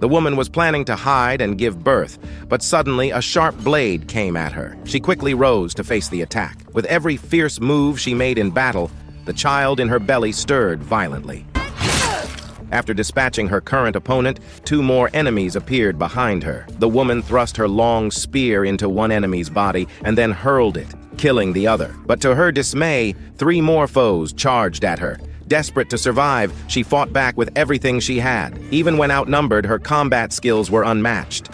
The woman was planning to hide and give birth, but suddenly a sharp blade came at her. She quickly rose to face the attack. With every fierce move she made in battle, the child in her belly stirred violently. After dispatching her current opponent, 2 more enemies appeared behind her. The woman thrust her long spear into one enemy's body and then hurled it, killing the other. But to her dismay, 3 more foes charged at her. Desperate to survive, she fought back with everything she had. Even when outnumbered, her combat skills were unmatched.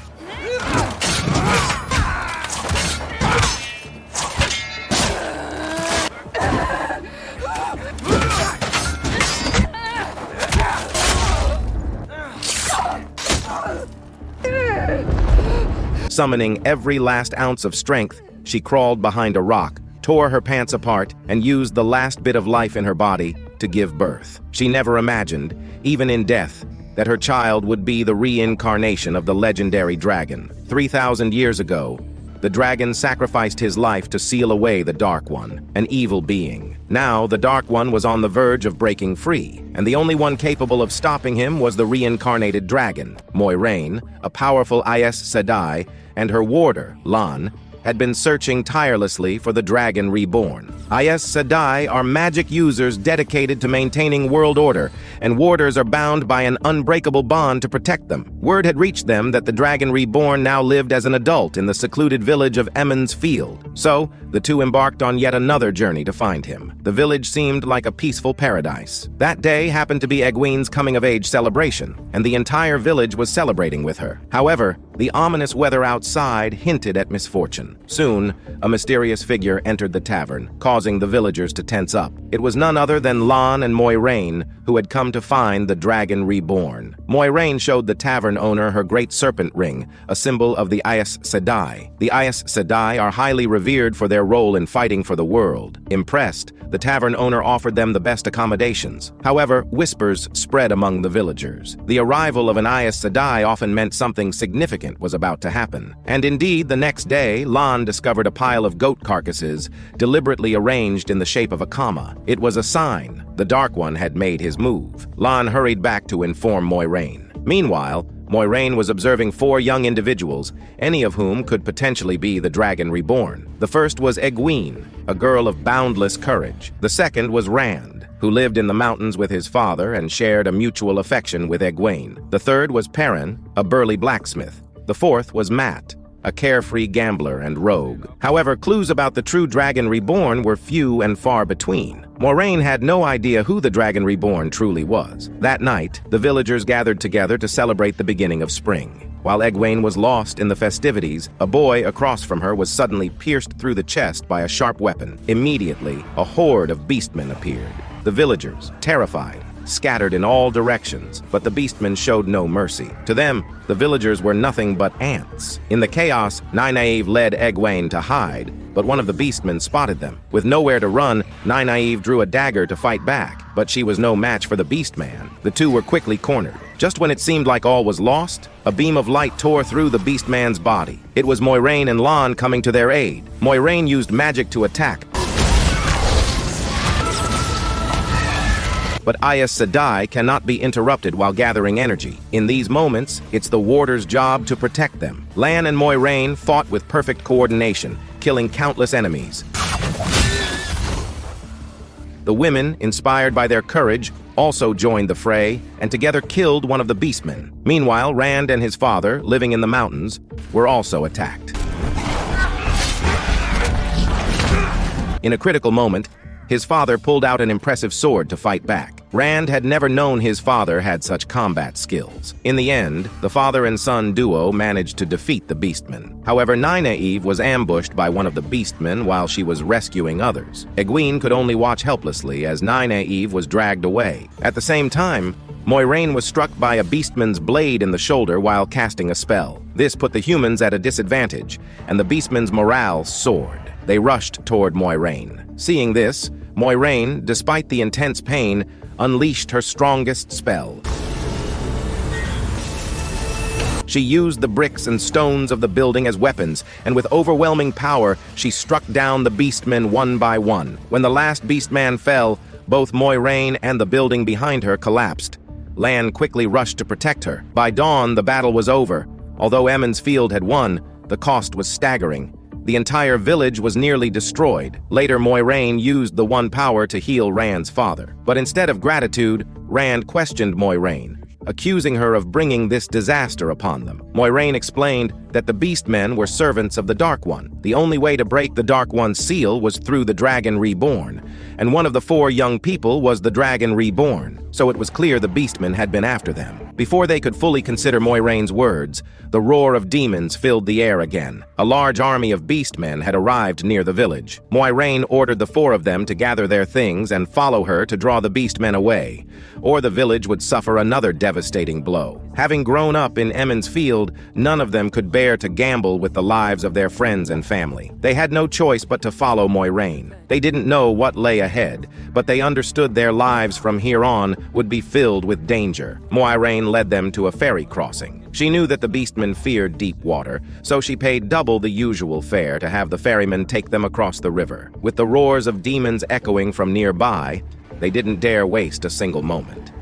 Summoning every last ounce of strength, she crawled behind a rock, tore her pants apart, and used the last bit of life in her body to give birth. She never imagined, even in death, that her child would be the reincarnation of the legendary dragon. 3,000 years ago, the dragon sacrificed his life to seal away the Dark One, an evil being. Now, the Dark One was on the verge of breaking free, and the only one capable of stopping him was the reincarnated dragon. Moiraine, a powerful Aes Sedai, and her warder, Lan, had been searching tirelessly for the Dragon Reborn. Aes Sedai are magic users dedicated to maintaining world order, and warders are bound by an unbreakable bond to protect them. Word had reached them that the Dragon Reborn now lived as an adult in the secluded village of Emond's Field. So, the 2 embarked on yet another journey to find him. The village seemed like a peaceful paradise. That day happened to be Egwene's coming-of-age celebration, and the entire village was celebrating with her. However, the ominous weather outside hinted at misfortune. Soon, a mysterious figure entered the tavern, causing the villagers to tense up. It was none other than Lan and Moiraine, who had come to find the Dragon Reborn. Moiraine showed the tavern owner her great serpent ring, a symbol of the Aes Sedai. The Aes Sedai are highly revered for their role in fighting for the world. Impressed, the tavern owner offered them the best accommodations. However, whispers spread among the villagers. The arrival of an Aes Sedai often meant something significant was about to happen. And indeed, the next day, Lan discovered a pile of goat carcasses, deliberately arranged in the shape of a comma. It was a sign the Dark One had made his move. Lan hurried back to inform Moiraine. Meanwhile, Moiraine was observing 4 young individuals, any of whom could potentially be the Dragon Reborn. The first was Egwene, a girl of boundless courage. The second was Rand, who lived in the mountains with his father and shared a mutual affection with Egwene. The third was Perrin, a burly blacksmith. The fourth was Mat, a carefree gambler and rogue. However, clues about the true Dragon Reborn were few and far between. Moiraine had no idea who the Dragon Reborn truly was. That night, the villagers gathered together to celebrate the beginning of spring. While Egwene was lost in the festivities, a boy across from her was suddenly pierced through the chest by a sharp weapon. Immediately, a horde of beastmen appeared. The villagers, terrified, scattered in all directions, but the beastmen showed no mercy. To them, the villagers were nothing but ants. In the chaos, Nynaeve led Egwene to hide, but one of the beastmen spotted them. With nowhere to run, Nynaeve drew a dagger to fight back, but she was no match for the beastman. The 2 were quickly cornered. Just when it seemed like all was lost, a beam of light tore through the beastman's body. It was Moiraine and Lan coming to their aid. Moiraine used magic to attack, but Aes Sedai cannot be interrupted while gathering energy. In these moments, it's the warder's job to protect them. Lan and Moiraine fought with perfect coordination, killing countless enemies. The women, inspired by their courage, also joined the fray and together killed one of the beastmen. Meanwhile, Rand and his father, living in the mountains, were also attacked. In a critical moment, his father pulled out an impressive sword to fight back. Rand had never known his father had such combat skills. In the end, the father and son duo managed to defeat the beastmen. However, Nynaeve was ambushed by one of the beastmen while she was rescuing others. Egwene could only watch helplessly as Nynaeve was dragged away. At the same time, Moiraine was struck by a beastman's blade in the shoulder while casting a spell. This put the humans at a disadvantage, and the beastman's morale soared. They rushed toward Moiraine. Seeing this, Moiraine, despite the intense pain, unleashed her strongest spell. She used the bricks and stones of the building as weapons, and with overwhelming power, she struck down the beastmen one by one. When the last beastman fell, both Moiraine and the building behind her collapsed, Lan quickly rushed to protect her. By dawn, the battle was over. Although Emond's Field had won, the cost was staggering. The entire village was nearly destroyed. Later, Moiraine used the One Power to heal Rand's father. But instead of gratitude, Rand questioned Moiraine, accusing her of bringing this disaster upon them. Moiraine explained that the Beastmen were servants of the Dark One. The only way to break the Dark One's seal was through the Dragon Reborn, and one of the 4 young people was the Dragon Reborn, so it was clear the Beastmen had been after them. Before they could fully consider Moiraine's words, the roar of demons filled the air again. A large army of Beastmen had arrived near the village. Moiraine ordered the 4 of them to gather their things and follow her to draw the Beastmen away, or the village would suffer another devastating blow. Having grown up in Emond's Field, none of them could bear to gamble with the lives of their friends and family. They had no choice but to follow Moiraine. They didn't know what lay ahead, but they understood their lives from here on would be filled with danger. Moiraine led them to a ferry crossing. She knew that the Beastmen feared deep water, so she paid double the usual fare to have the ferryman take them across the river. With the roars of demons echoing from nearby, they didn't dare waste a single moment.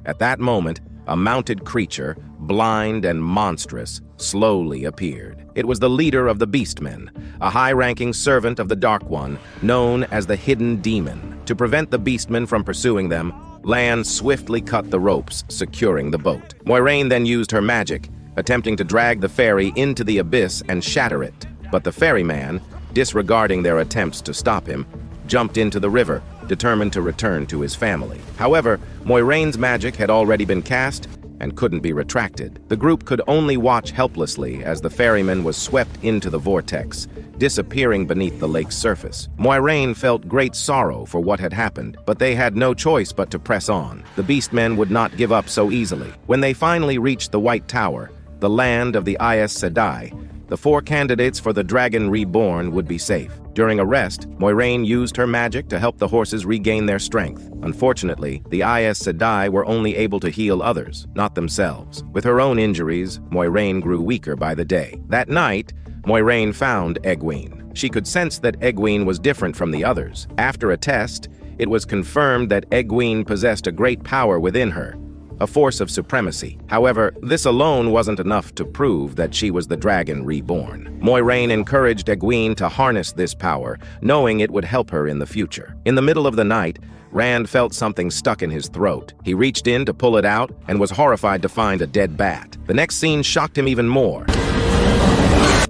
At that moment, a mounted creature, blind and monstrous, slowly appeared. It was the leader of the Beastmen, a high-ranking servant of the Dark One, known as the Hidden Demon. To prevent the Beastmen from pursuing them, Lan swiftly cut the ropes, securing the boat. Moiraine then used her magic, attempting to drag the ferry into the abyss and shatter it. But the ferryman, disregarding their attempts to stop him, jumped into the river, determined to return to his family. However, Moiraine's magic had already been cast and couldn't be retracted. The group could only watch helplessly as the ferryman was swept into the vortex, disappearing beneath the lake's surface. Moiraine felt great sorrow for what had happened, but they had no choice but to press on. The Beastmen would not give up so easily. When they finally reached the White Tower, the land of the Aes Sedai, the 4 candidates for the Dragon Reborn would be safe. During a rest, Moiraine used her magic to help the horses regain their strength. Unfortunately, the Aes Sedai were only able to heal others, not themselves. With her own injuries, Moiraine grew weaker by the day. That night, Moiraine found Egwene. She could sense that Egwene was different from the others. After a test, it was confirmed that Egwene possessed a great power within her, a force of supremacy. However, this alone wasn't enough to prove that she was the Dragon Reborn. Moiraine encouraged Egwene to harness this power, knowing it would help her in the future. In the middle of the night, Rand felt something stuck in his throat. He reached in to pull it out and was horrified to find a dead bat. The next scene shocked him even more.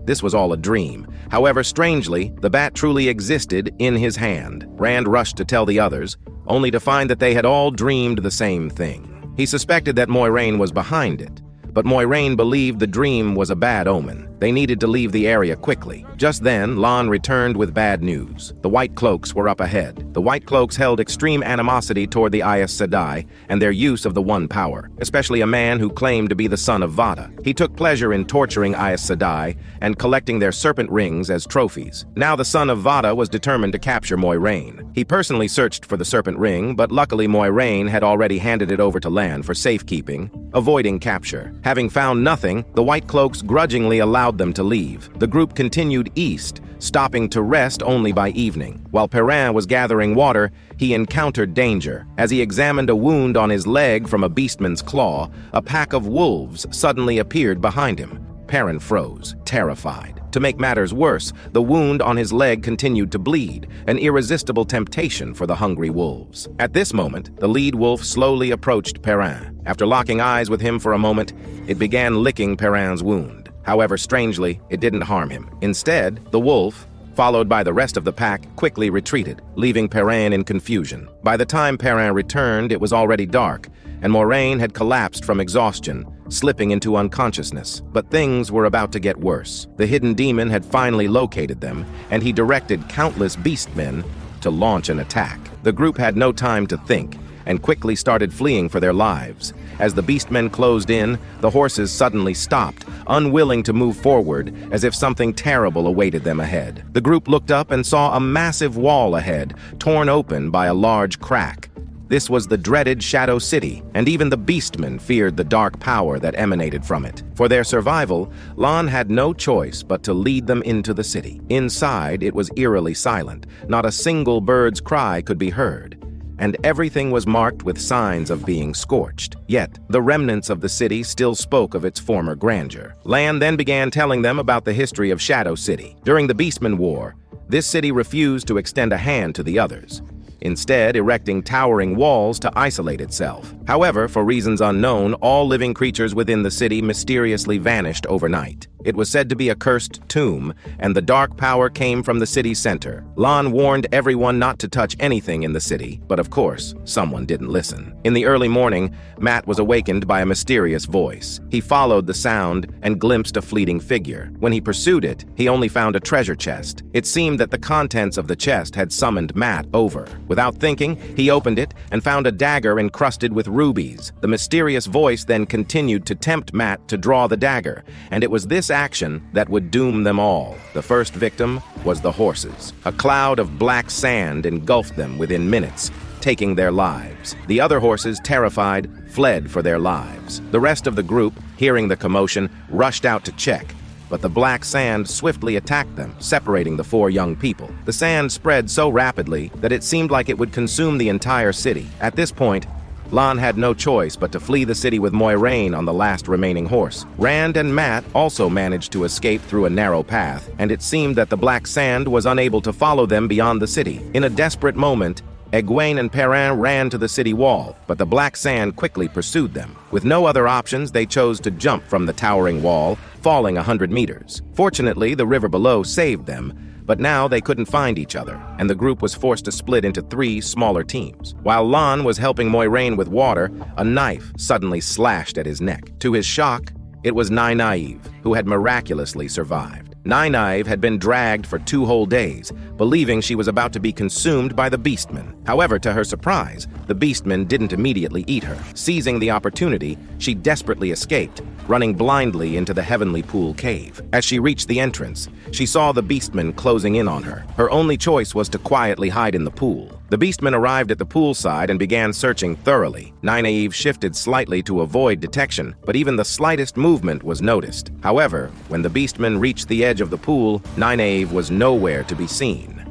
This was all a dream. However, strangely, the bat truly existed in his hand. Rand rushed to tell the others, only to find that they had all dreamed the same thing. He suspected that Moiraine was behind it, but Moiraine believed the dream was a bad omen. They needed to leave the area quickly. Just then, Lan returned with bad news. The White Cloaks were up ahead. The White Cloaks held extreme animosity toward the Aes Sedai and their use of the One Power, especially a man who claimed to be the son of Vada. He took pleasure in torturing Aes Sedai and collecting their serpent rings as trophies. Now the son of Vada was determined to capture Moiraine. He personally searched for the serpent ring, but luckily Moiraine had already handed it over to Lan for safekeeping, avoiding capture. Having found nothing, the White Cloaks grudgingly allowed them to leave. The group continued east, stopping to rest only by evening. While Perrin was gathering water, he encountered danger. As he examined a wound on his leg from a beastman's claw, a pack of wolves suddenly appeared behind him. Perrin froze, terrified. To make matters worse, the wound on his leg continued to bleed, an irresistible temptation for the hungry wolves. At this moment, the lead wolf slowly approached Perrin. After locking eyes with him for a moment, it began licking Perrin's wound. However, strangely, it didn't harm him. Instead, the wolf, followed by the rest of the pack, quickly retreated, leaving Perrin in confusion. By the time Perrin returned, it was already dark, and Moiraine had collapsed from exhaustion, slipping into unconsciousness. But things were about to get worse. The Hidden Demon had finally located them, and he directed countless beastmen to launch an attack. The group had no time to think, and quickly started fleeing for their lives. As the beastmen closed in, the horses suddenly stopped, unwilling to move forward, as if something terrible awaited them ahead. The group looked up and saw a massive wall ahead, torn open by a large crack. This was the dreaded Shadow City, and even the Beastmen feared the dark power that emanated from it. For their survival, Lan had no choice but to lead them into the city. Inside, it was eerily silent. Not a single bird's cry could be heard, and everything was marked with signs of being scorched. Yet, the remnants of the city still spoke of its former grandeur. Lan then began telling them about the history of Shadow City. During the Beastmen War, this city refused to extend a hand to the others, instead erecting towering walls to isolate itself. However, for reasons unknown, all living creatures within the city mysteriously vanished overnight. It was said to be a cursed tomb, and the dark power came from the city's center. Lan warned everyone not to touch anything in the city, but of course, someone didn't listen. In the early morning, Matt was awakened by a mysterious voice. He followed the sound and glimpsed a fleeting figure. When he pursued it, he only found a treasure chest. It seemed that the contents of the chest had summoned Matt over. Without thinking, he opened it and found a dagger encrusted with rubies. The mysterious voice then continued to tempt Matt to draw the dagger, and it was this action that would doom them all. The first victim was the horses. A cloud of black sand engulfed them within minutes, taking their lives. The other horses, terrified, fled for their lives. The rest of the group, hearing the commotion, rushed out to check, but the black sand swiftly attacked them, separating the four young people. The sand spread so rapidly that it seemed like it would consume the entire city. At this point, Lan had no choice but to flee the city with Moiraine on the last remaining horse. Rand and Matt also managed to escape through a narrow path, and it seemed that the black sand was unable to follow them beyond the city. In a desperate moment, Egwene and Perrin ran to the city wall, but the black sand quickly pursued them. With no other options, they chose to jump from the towering wall, falling 100 meters. Fortunately, the river below saved them, but now they couldn't find each other, and the group was forced to split into 3 smaller teams. While Lan was helping Moiraine with water, a knife suddenly slashed at his neck. To his shock, it was Nynaeve, who had miraculously survived. Nynaeve had been dragged for 2 whole days, believing she was about to be consumed by the Beastmen. However, to her surprise, the Beastmen didn't immediately eat her. Seizing the opportunity, she desperately escaped, running blindly into the Heavenly Pool cave. As she reached the entrance, she saw the Beastmen closing in on her. Her only choice was to quietly hide in the pool. The Beastmen arrived at the poolside and began searching thoroughly. Nynaeve shifted slightly to avoid detection, but even the slightest movement was noticed. However, when the Beastmen reached the edge of the pool, Nynaeve was nowhere to be seen.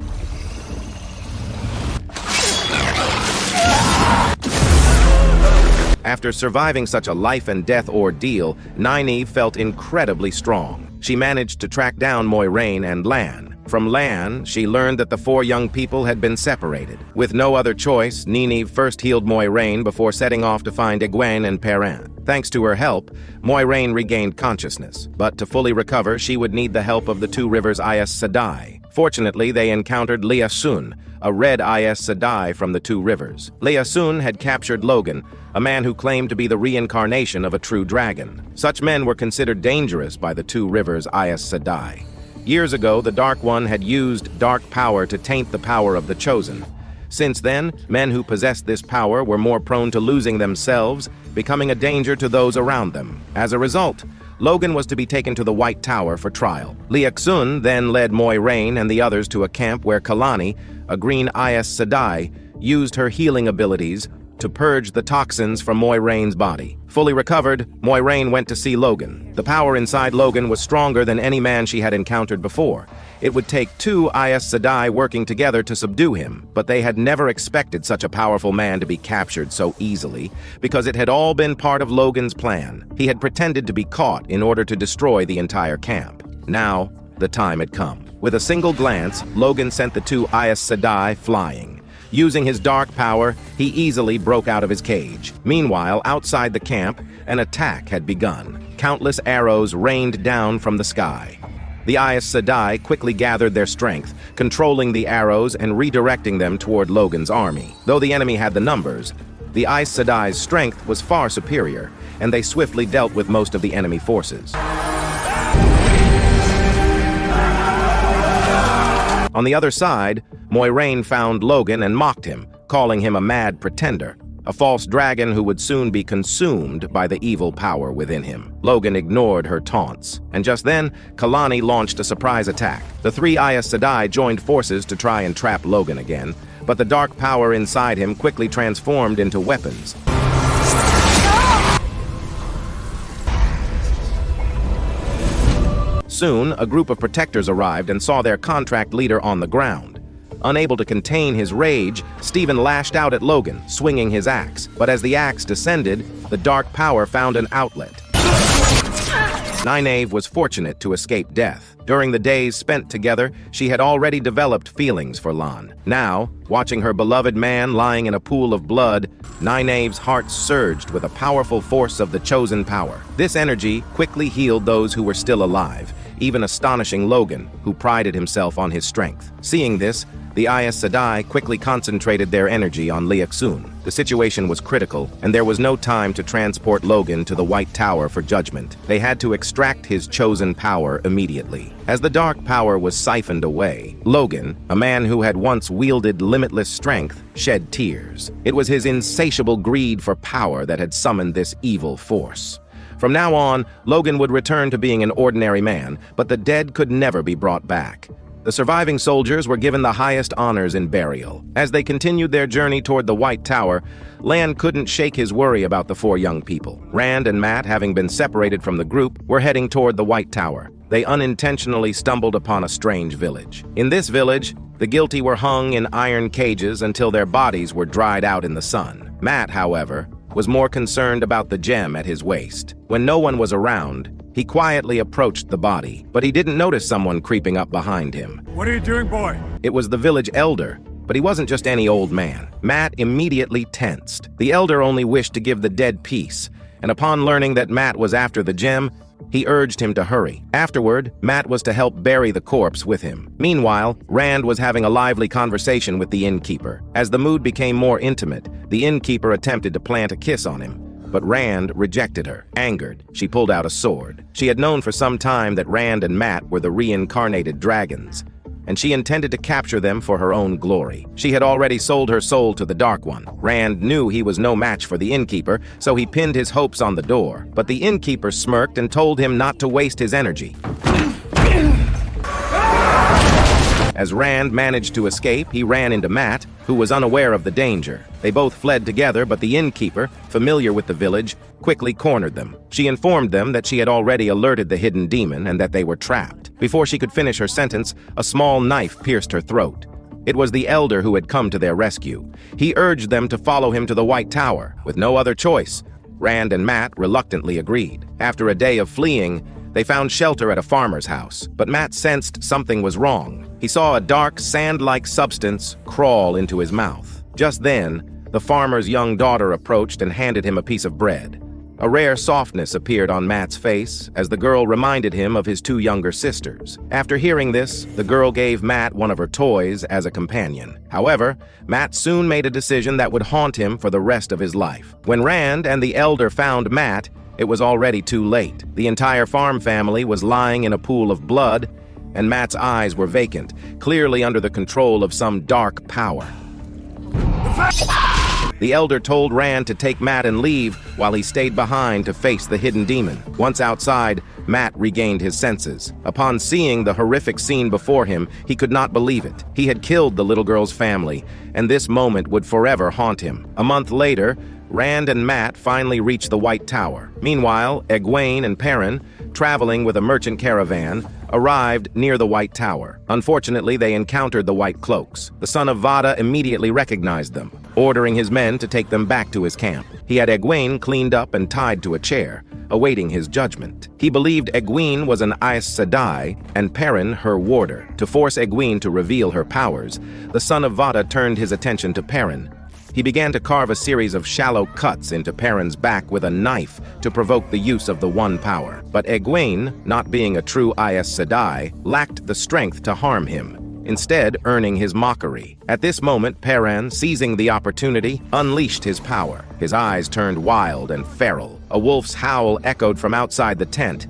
After surviving such a life-and-death ordeal, Nynaeve felt incredibly strong. She managed to track down Moiraine and Lan. From Lan, she learned that the 4 young people had been separated. With no other choice, Nynaeve first healed Moiraine before setting off to find Egwene and Perrin. Thanks to her help, Moiraine regained consciousness, but to fully recover, she would need the help of the 2 rivers Aes Sedai. Fortunately, they encountered Liasun, a red Aes Sedai from the 2 rivers. Liasun had captured Logan, a man who claimed to be the reincarnation of a true dragon. Such men were considered dangerous by the 2 rivers Aes Sedai. Years ago, the Dark One had used dark power to taint the power of the Chosen. Since then, men who possessed this power were more prone to losing themselves, becoming a danger to those around them. As a result, Logan was to be taken to the White Tower for trial. Liaxun then led Moiraine and the others to a camp where Kalani, a green Aes Sedai, used her healing abilities to purge the toxins from Moiraine's body. Fully recovered, Moiraine went to see Logan. The power inside Logan was stronger than any man she had encountered before. It would take 2 Aes Sedai working together to subdue him, but they had never expected such a powerful man to be captured so easily, because it had all been part of Logan's plan. He had pretended to be caught in order to destroy the entire camp. Now, the time had come. With a single glance, Logan sent the 2 Aes Sedai flying. Using his dark power, he easily broke out of his cage. Meanwhile, outside the camp, an attack had begun. Countless arrows rained down from the sky. The Aes Sedai quickly gathered their strength, controlling the arrows and redirecting them toward Logan's army. Though the enemy had the numbers, the Aes Sedai's strength was far superior, and they swiftly dealt with most of the enemy forces. On the other side, Moiraine found Logan and mocked him, calling him a mad pretender, a false dragon who would soon be consumed by the evil power within him. Logan ignored her taunts, and just then, Kalani launched a surprise attack. The 3 Aes Sedai joined forces to try and trap Logan again, but the dark power inside him quickly transformed into weapons. Soon, a group of protectors arrived and saw their contract leader on the ground. Unable to contain his rage, Stephen lashed out at Logan, swinging his axe. But as the axe descended, the dark power found an outlet. Nynaeve was fortunate to escape death. During the days spent together, she had already developed feelings for Lan. Now, watching her beloved man lying in a pool of blood, Nynaeve's heart surged with a powerful force of the chosen power. This energy quickly healed those who were still alive, even astonishing Logan, who prided himself on his strength. Seeing this, the Aes Sedai quickly concentrated their energy on Leok Sun. The situation was critical, and there was no time to transport Logan to the White Tower for judgment. They had to extract his chosen power immediately. As the dark power was siphoned away, Logan, a man who had once wielded limitless strength, shed tears. It was his insatiable greed for power that had summoned this evil force. From now on, Logan would return to being an ordinary man, but the dead could never be brought back. The surviving soldiers were given the highest honors in burial. As they continued their journey toward the White Tower, Lan couldn't shake his worry about the four young people. Rand and Mat, having been separated from the group, were heading toward the White Tower. They unintentionally stumbled upon a strange village. In this village, the guilty were hung in iron cages until their bodies were dried out in the sun. Mat, however, was more concerned about the gem at his waist. When no one was around, he quietly approached the body, but he didn't notice someone creeping up behind him. What are you doing, boy? It was the village elder, but he wasn't just any old man. Mat immediately tensed. The elder only wished to give the dead peace, and upon learning that Mat was after the gem, he urged him to hurry. Afterward, Mat was to help bury the corpse with him. Meanwhile, Rand was having a lively conversation with the innkeeper. As the mood became more intimate, the innkeeper attempted to plant a kiss on him. But Rand rejected her. Angered, she pulled out a sword. She had known for some time that Rand and Mat were the reincarnated dragons, and she intended to capture them for her own glory. She had already sold her soul to the Dark One. Rand knew he was no match for the innkeeper, so he pinned his hopes on the door. But the innkeeper smirked and told him not to waste his energy. As Rand managed to escape, he ran into Mat, who was unaware of the danger. They both fled together, but the innkeeper, familiar with the village, quickly cornered them. She informed them that she had already alerted the hidden demon and that they were trapped. Before she could finish her sentence, a small knife pierced her throat. It was the elder who had come to their rescue. He urged them to follow him to the White Tower. With no other choice, Rand and Mat reluctantly agreed. After a day of fleeing, they found shelter at a farmer's house, but Mat sensed something was wrong. He saw a dark, sand-like substance crawl into his mouth. Just then, the farmer's young daughter approached and handed him a piece of bread. A rare softness appeared on Mat's face as the girl reminded him of his two younger sisters. After hearing this, the girl gave Mat one of her toys as a companion. However, Mat soon made a decision that would haunt him for the rest of his life. When Rand and the elder found Mat, it was already too late. The entire farm family was lying in a pool of blood, and Mat's eyes were vacant, clearly under the control of some dark power. The elder told Rand to take Mat and leave while he stayed behind to face the hidden demon. Once outside, Mat regained his senses. Upon seeing the horrific scene before him, he could not believe it. He had killed the little girl's family, and this moment would forever haunt him. A month later, Rand and Mat finally reached the White Tower. Meanwhile, Egwene and Perrin, traveling with a merchant caravan, arrived near the White Tower. Unfortunately, they encountered the White Cloaks. The son of Vada immediately recognized them, ordering his men to take them back to his camp. He had Egwene cleaned up and tied to a chair, awaiting his judgment. He believed Egwene was an Aes Sedai and Perrin her warder. To force Egwene to reveal her powers, the son of Vada turned his attention to Perrin. He began to carve a series of shallow cuts into Perrin's back with a knife to provoke the use of the One Power. But Egwene, not being a true Aes Sedai, lacked the strength to harm him, instead earning his mockery. At this moment, Perrin, seizing the opportunity, unleashed his power. His eyes turned wild and feral. A wolf's howl echoed from outside the tent.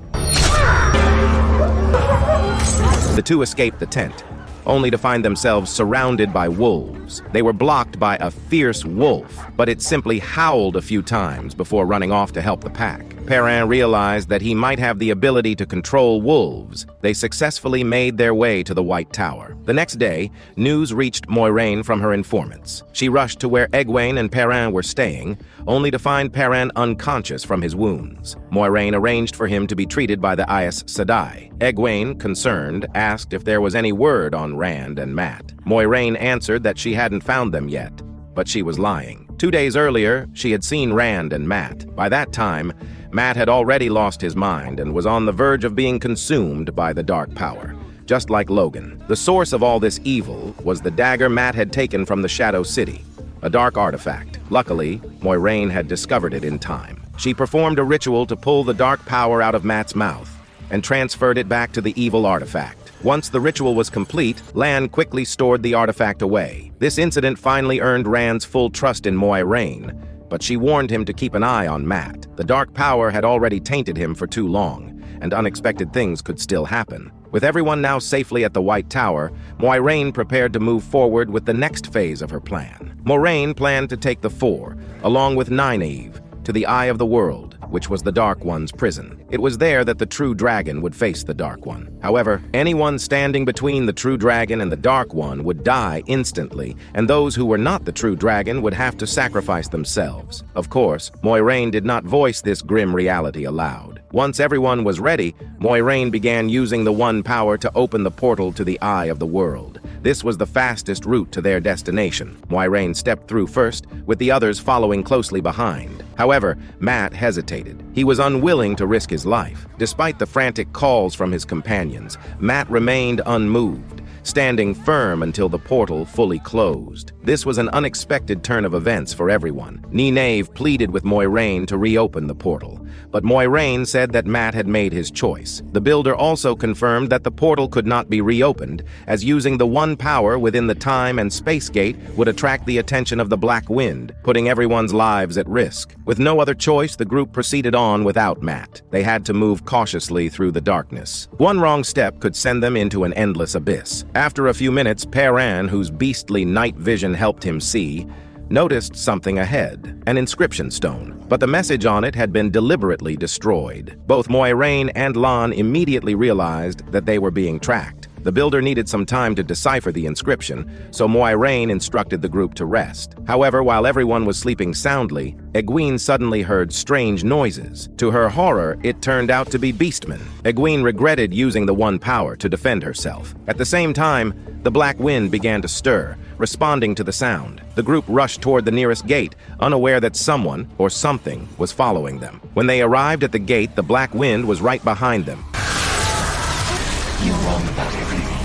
The two escaped the tent, only to find themselves surrounded by wolves. moves. They were blocked by a fierce wolf, but it simply howled a few times before running off to help the pack. Perrin realized that he might have the ability to control wolves. They successfully made their way to the White Tower. The next day, news reached Moiraine from her informants. She rushed to where Egwene and Perrin were staying, only to find Perrin unconscious from his wounds. Moiraine arranged for him to be treated by the Aes Sedai. Egwene, concerned, asked if there was any word on Rand and Mat. Moiraine answered that she hadn't found them yet, but she was lying. 2 days earlier, she had seen Rand and Mat. By that time, Mat had already lost his mind and was on the verge of being consumed by the dark power, just like Logan. The source of all this evil was the dagger Mat had taken from the Shadow City, a dark artifact. Luckily, Moiraine had discovered it in time. She performed a ritual to pull the dark power out of Mat's mouth and transferred it back to the evil artifact. Once the ritual was complete, Lan quickly stored the artifact away. This incident finally earned Rand's full trust in Moiraine, but she warned him to keep an eye on Mat. The dark power had already tainted him for too long, and unexpected things could still happen. With everyone now safely at the White Tower, Moiraine prepared to move forward with the next phase of her plan. Moiraine planned to take the Four, along with Nynaeve, to the Eye of the World, which was the Dark One's prison. It was there that the True Dragon would face the Dark One. However, anyone standing between the True Dragon and the Dark One would die instantly, and those who were not the True Dragon would have to sacrifice themselves. Of course, Moiraine did not voice this grim reality aloud. Once everyone was ready, Moiraine began using the One Power to open the portal to the Eye of the World. This was the fastest route to their destination. Moiraine stepped through first, with the others following closely behind. However, Mat hesitated. He was unwilling to risk his life. Despite the frantic calls from his companions, Mat remained unmoved, standing firm until the portal fully closed. This was an unexpected turn of events for everyone. Nynaeve pleaded with Moiraine to reopen the portal, but Moiraine said that Mat had made his choice. The builder also confirmed that the portal could not be reopened, as using the One Power within the time and space gate would attract the attention of the Black Wind, putting everyone's lives at risk. With no other choice, the group proceeded on without Mat. They had to move cautiously through the darkness. One wrong step could send them into an endless abyss. After a few minutes, Perrin, whose beastly night vision helped him see, noticed something ahead, an inscription stone, but the message on it had been deliberately destroyed. Both Moiraine and Lan immediately realized that they were being tracked. The builder needed some time to decipher the inscription, so Moiraine instructed the group to rest. However, while everyone was sleeping soundly, Egwene suddenly heard strange noises. To her horror, it turned out to be beastmen. Egwene regretted using the One Power to defend herself. At the same time, the Black Wind began to stir, responding to the sound. The group rushed toward the nearest gate, unaware that someone or something was following them. When they arrived at the gate, the Black Wind was right behind them. You're wrong about everything.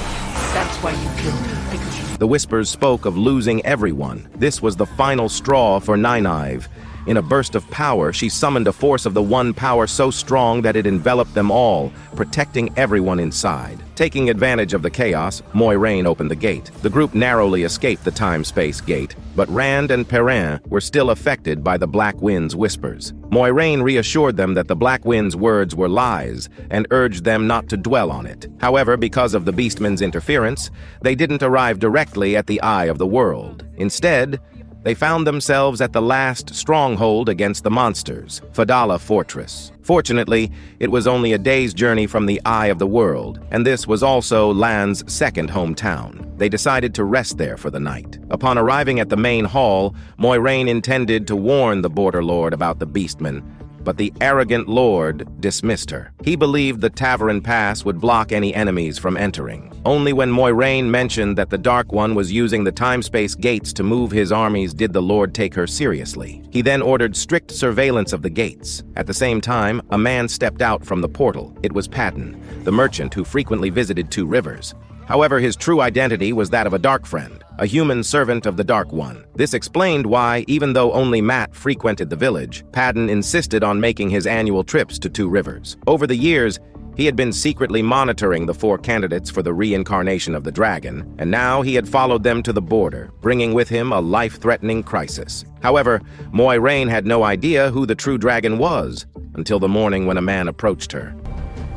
That's why you killed me, because you... The whispers spoke of losing everyone. This was the final straw for Nynaeve. In a burst of power, she summoned a force of the One Power so strong that it enveloped them all, protecting everyone inside. Taking advantage of the chaos, Moiraine opened the gate. The group narrowly escaped the time-space gate, but Rand and Perrin were still affected by the Black Wind's whispers. Moiraine reassured them that the Black Wind's words were lies and urged them not to dwell on it. However, because of the Beastmen's interference, they didn't arrive directly at the Eye of the World. Instead, they found themselves at the last stronghold against the monsters, Fadala Fortress. Fortunately, it was only a day's journey from the Eye of the World, and this was also Lan's second hometown. They decided to rest there for the night. Upon arriving at the main hall, Moiraine intended to warn the Border Lord about the Beastmen, but the arrogant lord dismissed her. He believed the Tavern Pass would block any enemies from entering. Only when Moiraine mentioned that the Dark One was using the time-space gates to move his armies did the lord take her seriously. He then ordered strict surveillance of the gates. At the same time, a man stepped out from the portal. It was Padden, the merchant who frequently visited Two Rivers. However, his true identity was that of a Dark Friend, a human servant of the Dark One. This explained why, even though only Mat frequented the village, Padden insisted on making his annual trips to Two Rivers. Over the years, he had been secretly monitoring the 4 candidates for the reincarnation of the dragon, and now he had followed them to the border, bringing with him a life-threatening crisis. However, Moiraine had no idea who the true dragon was, until the morning when a man approached her.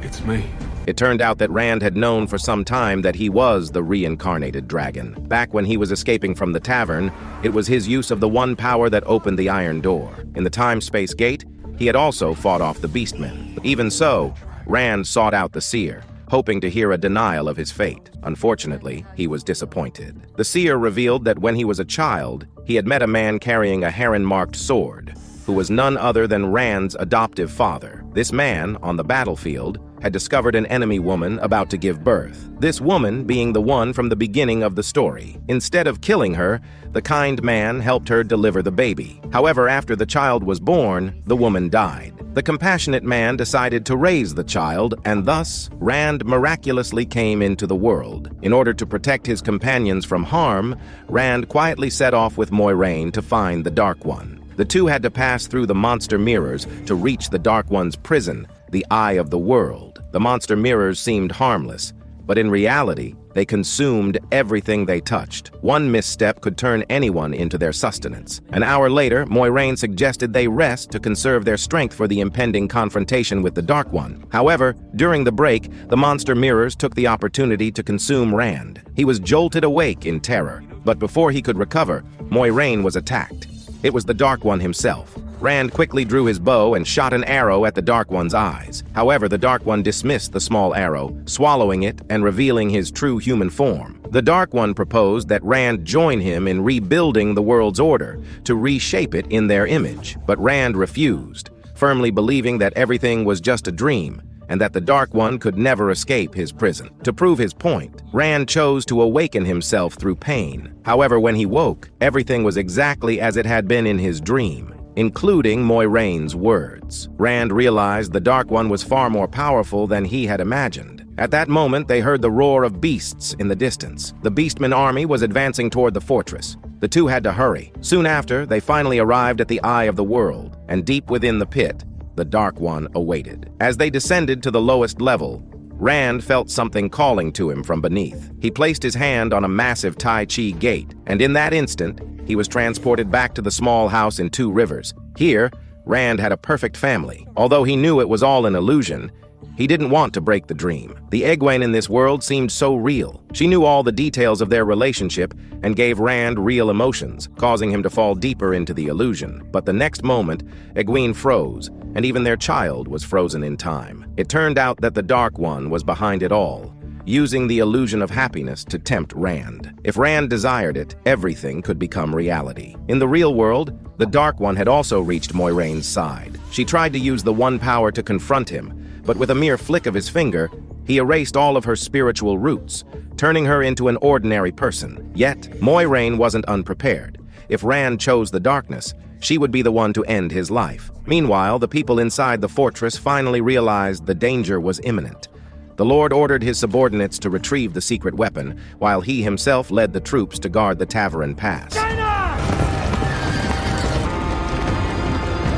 It's me. It turned out that Rand had known for some time that he was the reincarnated dragon. Back when he was escaping from the tavern, it was his use of the one power that opened the iron door. In the time-space gate, he had also fought off the Beastmen. Even so, Rand sought out the Seer, hoping to hear a denial of his fate. Unfortunately, he was disappointed. The Seer revealed that when he was a child, he had met a man carrying a heron-marked sword, who was none other than Rand's adoptive father. This man, on the battlefield, had discovered an enemy woman about to give birth, this woman being the one from the beginning of the story. Instead of killing her, the kind man helped her deliver the baby. However, after the child was born, the woman died. The compassionate man decided to raise the child, and thus, Rand miraculously came into the world. In order to protect his companions from harm, Rand quietly set off with Moiraine to find the Dark One. The two had to pass through the monster mirrors to reach the Dark One's prison, the Eye of the World. The monster mirrors seemed harmless, but in reality, they consumed everything they touched. One misstep could turn anyone into their sustenance. An hour later, Moiraine suggested they rest to conserve their strength for the impending confrontation with the Dark One. However, during the break, the monster mirrors took the opportunity to consume Rand. He was jolted awake in terror, but before he could recover, Moiraine was attacked. It was the Dark One himself. Rand quickly drew his bow and shot an arrow at the Dark One's eyes. However, the Dark One dismissed the small arrow, swallowing it and revealing his true human form. The Dark One proposed that Rand join him in rebuilding the world's order, to reshape it in their image. But Rand refused, firmly believing that everything was just a dream, and that the Dark One could never escape his prison. To prove his point, Rand chose to awaken himself through pain. However, when he woke, everything was exactly as it had been in his dream, including Moiraine's words. Rand realized the Dark One was far more powerful than he had imagined. At that moment, they heard the roar of beasts in the distance. The Beastman army was advancing toward the fortress. The two had to hurry. Soon after, they finally arrived at the Eye of the World, and deep within the pit, the Dark One awaited. As they descended to the lowest level, Rand felt something calling to him from beneath. He placed his hand on a massive Tai Chi gate, and in that instant, he was transported back to the small house in Two Rivers. Here, Rand had a perfect family. Although he knew it was all an illusion, he didn't want to break the dream. The Egwene in this world seemed so real. She knew all the details of their relationship and gave Rand real emotions, causing him to fall deeper into the illusion. But the next moment, Egwene froze, and even their child was frozen in time. It turned out that the Dark One was behind it all, using the illusion of happiness to tempt Rand. If Rand desired it, everything could become reality. In the real world, the Dark One had also reached Moiraine's side. She tried to use the one power to confront him, but with a mere flick of his finger, he erased all of her spiritual roots, turning her into an ordinary person. Yet, Moiraine wasn't unprepared. If Rand chose the darkness, she would be the one to end his life. Meanwhile, the people inside the fortress finally realized the danger was imminent. The Lord ordered his subordinates to retrieve the secret weapon, while he himself led the troops to guard the Tavern Pass.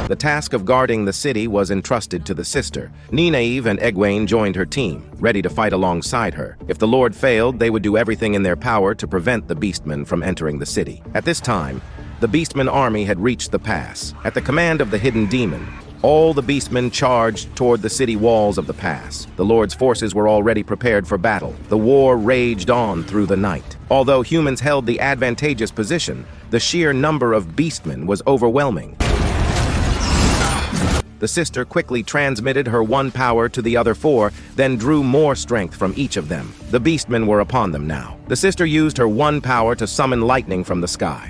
The task of guarding the city was entrusted to the sister. Nynaeve and Egwene joined her team, ready to fight alongside her. If the Lord failed, they would do everything in their power to prevent the Beastmen from entering the city. At this time, the Beastman army had reached the pass. At the command of the hidden demon, all the Beastmen charged toward the city walls of the pass. The Lord's forces were already prepared for battle. The war raged on through the night. Although humans held the advantageous position, the sheer number of Beastmen was overwhelming. The sister quickly transmitted her one power to the other four, then drew more strength from each of them. The Beastmen were upon them now. The sister used her one power to summon lightning from the sky.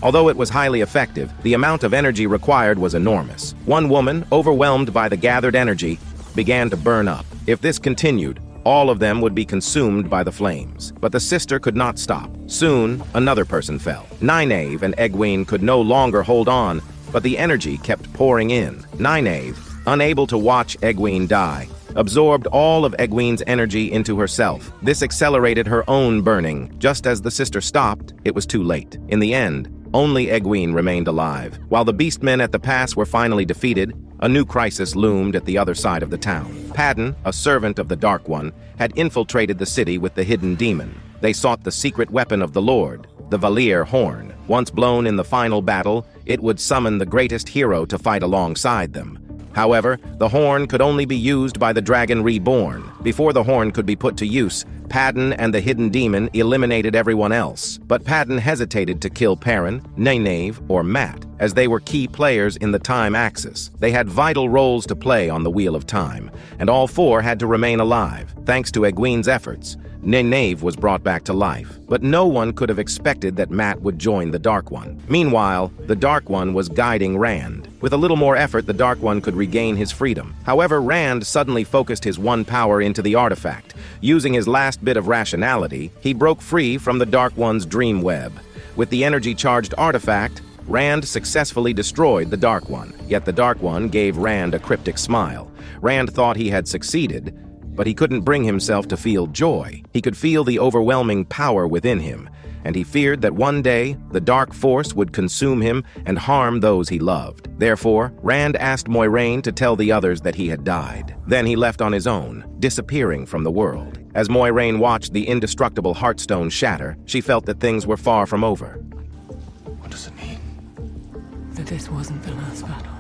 Although it was highly effective, the amount of energy required was enormous. One woman, overwhelmed by the gathered energy, began to burn up. If this continued, all of them would be consumed by the flames. But the sister could not stop. Soon, another person fell. Nynaeve and Egwene could no longer hold on, but the energy kept pouring in. Nynaeve, unable to watch Egwene die, absorbed all of Egwene's energy into herself. This accelerated her own burning. Just as the sister stopped, it was too late. In the end, only Egwene remained alive. While the Beastmen at the pass were finally defeated, a new crisis loomed at the other side of the town. Padden, a servant of the Dark One, had infiltrated the city with the hidden demon. They sought the secret weapon of the Lord, the Valir Horn. Once blown in the final battle, it would summon the greatest hero to fight alongside them. However, the horn could only be used by the Dragon Reborn. Before the horn could be put to use, Padden and the Hidden Demon eliminated everyone else. But Padden hesitated to kill Perrin, Nynaeve, or Mat, as they were key players in the Time Axis. They had vital roles to play on the Wheel of Time, and all four had to remain alive. Thanks to Egwene's efforts, Nynaeve was brought back to life, but no one could have expected that Mat would join the Dark One. Meanwhile, the Dark One was guiding Rand. With a little more effort, the Dark One could regain his freedom. However, Rand suddenly focused his one power into the artifact. Using his last bit of rationality, he broke free from the Dark One's dream web. With the energy-charged artifact, Rand successfully destroyed the Dark One. Yet the Dark One gave Rand a cryptic smile. Rand thought he had succeeded, but he couldn't bring himself to feel joy. He could feel the overwhelming power within him, and he feared that one day the dark force would consume him and harm those he loved. Therefore, Rand asked Moiraine to tell the others that he had died. Then he left on his own, disappearing from the world. As Moiraine watched the indestructible Heartstone shatter, she felt that things were far from over. What does it mean? That this wasn't the last battle.